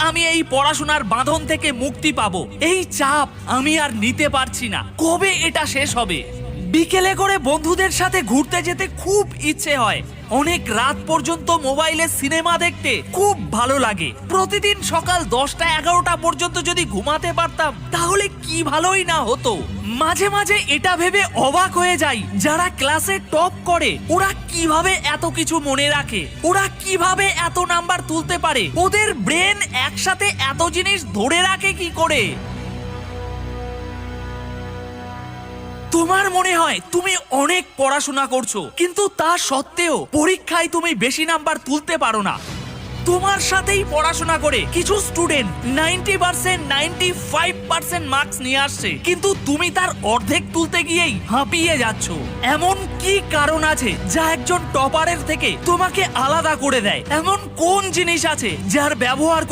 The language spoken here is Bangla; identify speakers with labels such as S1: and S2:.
S1: আমি এই পড়াশোনার বাঁধন থেকে মুক্তি পাবো, এই চাপ আমি আর নিতে পারছি না, কবে এটা শেষ হবে। বিকেলে করে বন্ধুদের সাথে ঘুরতে যেতে খুব ইচ্ছে হয়, অনেক রাত পর্যন্ত মোবাইলে সিনেমা দেখতে খুব ভালো লাগে। প্রতিদিন সকাল 10টা-11টা পর্যন্ত যদি ঘুমাতে পারতাম তাহলে কি ভালোই না হতো। মাঝে মাঝে এটা ভেবে অবাক হয়ে যাই, যারা ক্লাসে টপ করে ওরা কিভাবে এত কিছু মনে রাখে, ওরা কিভাবে এত নাম্বার তুলতে পারে, ওদের ব্রেন একসাথে এত জিনিস ধরে রাখে কি করে। তোমার মনে হয় তুমি অনেক পড়াশোনা করছো, কিন্তু তা সত্ত্বেও পরীক্ষায় তুমি বেশি নাম্বার তুলতে পারো না। তোমার সাথেই পড়াশোনা করে কিছু স্টুডেন্ট 90%, 95% মার্কস নিয়ে আসছে, কিন্তু তুমি তার অর্ধেক তুলতে গিয়েই হাঁপিয়ে যাচ্ছ। এমন কি কারণ আছে যা একজন টপারের থেকে তোমাকে আলাদা করে দেয়? এমন কোন জিনিস আছে যার ব্যবহার